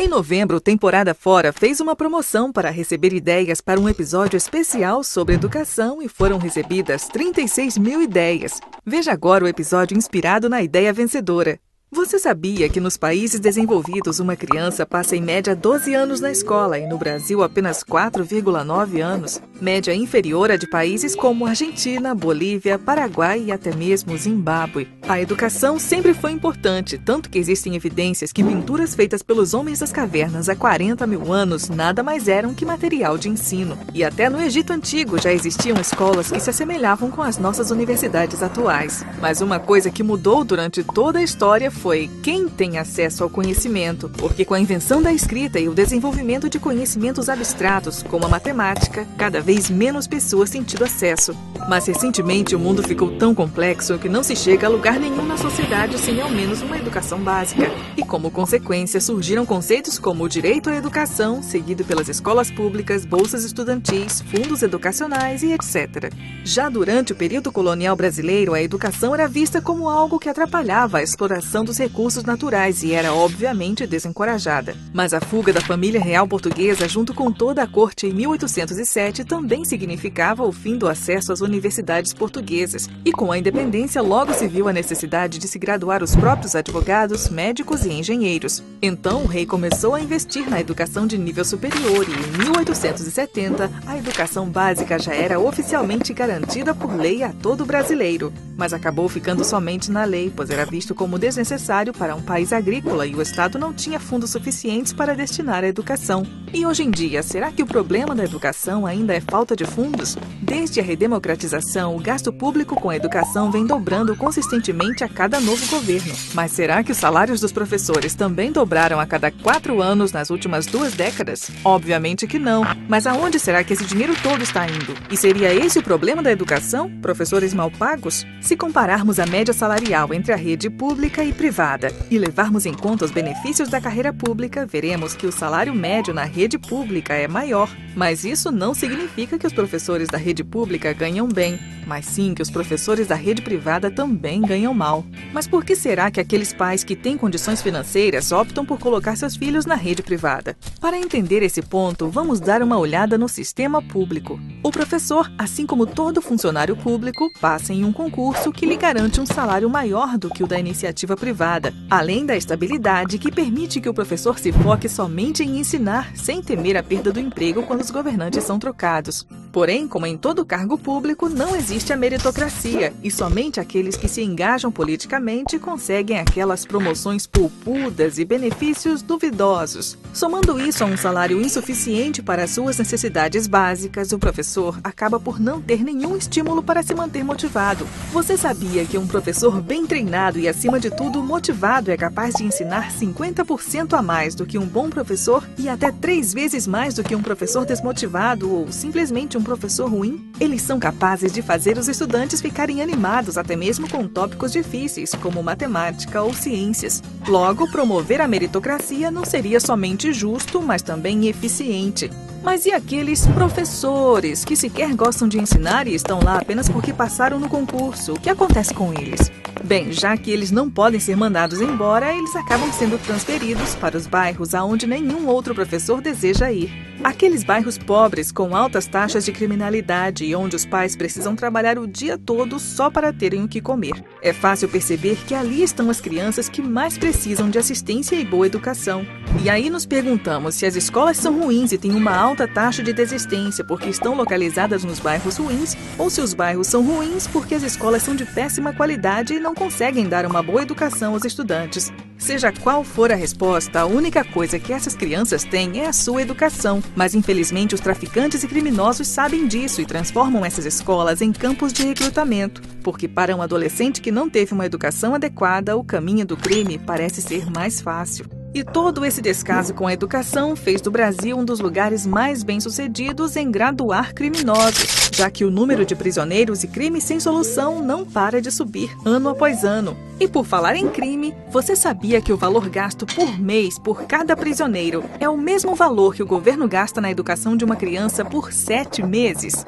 Em novembro, Temporada Fora fez uma promoção para receber ideias para um episódio especial sobre educação e foram recebidas 36 mil ideias. Veja agora o episódio inspirado na ideia vencedora. Você sabia que nos países desenvolvidos uma criança passa em média 12 anos na escola e no Brasil apenas 4,9 anos? Média inferior à de países como Argentina, Bolívia, Paraguai e até mesmo Zimbábue. A educação sempre foi importante, tanto que existem evidências que pinturas feitas pelos homens das cavernas há 40 mil anos nada mais eram que material de ensino. E até no Egito Antigo já existiam escolas que se assemelhavam com as nossas universidades atuais. Mas uma coisa que mudou durante toda a história foi quem tem acesso ao conhecimento, porque com a invenção da escrita e o desenvolvimento de conhecimentos abstratos, como a matemática, cada vez menos pessoas têm tido acesso. Mas recentemente o mundo ficou tão complexo que não se chega a lugar nenhum na sociedade sem ao menos uma educação básica. E como consequência surgiram conceitos como o direito à educação, seguido pelas escolas públicas, bolsas estudantis, fundos educacionais e etc. Já durante o período colonial brasileiro, a educação era vista como algo que atrapalhava a exploração dos recursos naturais e era obviamente desencorajada. Mas a fuga da família real portuguesa junto com toda a corte em 1807 também significava o fim do acesso às universidades portuguesas. E com a independência logo se viu a necessidade de se graduar os próprios advogados, médicos e engenheiros. Então o rei começou a investir na educação de nível superior e em 1870 a educação básica já era oficialmente garantida por lei a todo brasileiro. Mas acabou ficando somente na lei, pois era visto como desnecessário para um país agrícola e o Estado não tinha fundos suficientes para destinar à educação. E hoje em dia, será que o problema da educação ainda é falta de fundos? Desde a redemocratização, o gasto público com a educação vem dobrando consistentemente a cada novo governo. Mas será que os salários dos professores também dobraram a cada 4 anos nas últimas 2 décadas? Obviamente que não. Mas aonde será que esse dinheiro todo está indo? E seria esse o problema da educação? Professores mal pagos? Se compararmos a média salarial entre a rede pública e privada e levarmos em conta os benefícios da carreira pública, veremos que o salário médio na rede pública é maior. Mas isso não significa que os professores da rede pública ganham bem, mas sim que os professores da rede privada também ganham mal. Mas por que será que aqueles pais que têm condições financeiras optam por colocar seus filhos na rede privada? Para entender esse ponto, vamos dar uma olhada no sistema público. O professor, assim como todo funcionário público, passa em um concurso que lhe garante um salário maior do que o da iniciativa privada, além da estabilidade que permite que o professor se foque somente em ensinar, sem temer a perda do emprego quando os governantes são trocados. Porém, como em todo cargo público, não existe a meritocracia e somente aqueles que se engajam politicamente conseguem aquelas promoções poupudas e benefícios duvidosos. Somando isso a um salário insuficiente para suas necessidades básicas, o professor acaba por não ter nenhum estímulo para se manter motivado. Você sabia que um professor bem treinado e, acima de tudo, motivado é capaz de ensinar 50% a mais do que um bom professor e até 3 vezes mais do que um professor desmotivado ou simplesmente um professor ruim? Eles são capazes de fazer os estudantes ficarem animados até mesmo com tópicos difíceis, como matemática ou ciências. Logo, promover a meritocracia não seria somente justo, mas também eficiente. Mas e aqueles professores que sequer gostam de ensinar e estão lá apenas porque passaram no concurso? O que acontece com eles? Bem, já que eles não podem ser mandados embora, eles acabam sendo transferidos para os bairros aonde nenhum outro professor deseja ir. Aqueles bairros pobres com altas taxas de criminalidade e onde os pais precisam trabalhar o dia todo só para terem o que comer. É fácil perceber que ali estão as crianças que mais precisam de assistência e boa educação. E aí nos perguntamos se as escolas são ruins e têm uma alta taxa de desistência porque estão localizadas nos bairros ruins ou se os bairros são ruins porque as escolas são de péssima qualidade e não conseguem dar uma boa educação aos estudantes. Seja qual for a resposta, a única coisa que essas crianças têm é a sua educação. Mas infelizmente os traficantes e criminosos sabem disso e transformam essas escolas em campos de recrutamento. Porque para um adolescente que não teve uma educação adequada, o caminho do crime parece ser mais fácil. E todo esse descaso com a educação fez do Brasil um dos lugares mais bem-sucedidos em graduar criminosos, já que o número de prisioneiros e crimes sem solução não para de subir ano após ano. E por falar em crime, você sabia que o valor gasto por mês por cada prisioneiro é o mesmo valor que o governo gasta na educação de uma criança por 7 meses?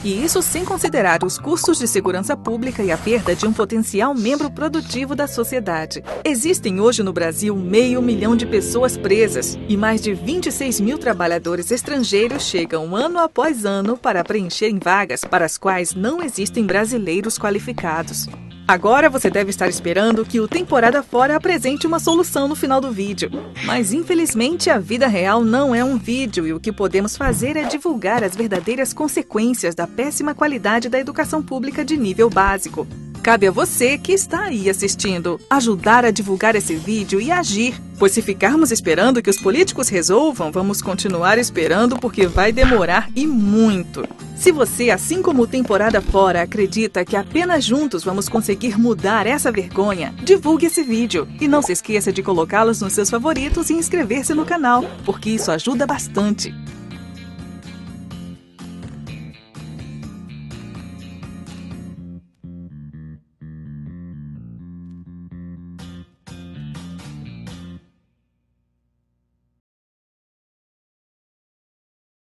E isso sem considerar os custos de segurança pública e a perda de um potencial membro produtivo da sociedade. Existem hoje no Brasil 500 mil de pessoas presas e mais de 26 mil trabalhadores estrangeiros chegam ano após ano para preencherem vagas para as quais não existem brasileiros qualificados. Agora você deve estar esperando que o Temporada Fora apresente uma solução no final do vídeo. Mas infelizmente a vida real não é um vídeo e o que podemos fazer é divulgar as verdadeiras consequências da péssima qualidade da educação pública de nível básico. Cabe a você que está aí assistindo ajudar a divulgar esse vídeo e agir, pois se ficarmos esperando que os políticos resolvam, vamos continuar esperando porque vai demorar e muito. Se você, assim como o Temporada Fora, acredita que apenas juntos vamos conseguir mudar essa vergonha, divulgue esse vídeo e não se esqueça de colocá-los nos seus favoritos e inscrever-se no canal, porque isso ajuda bastante.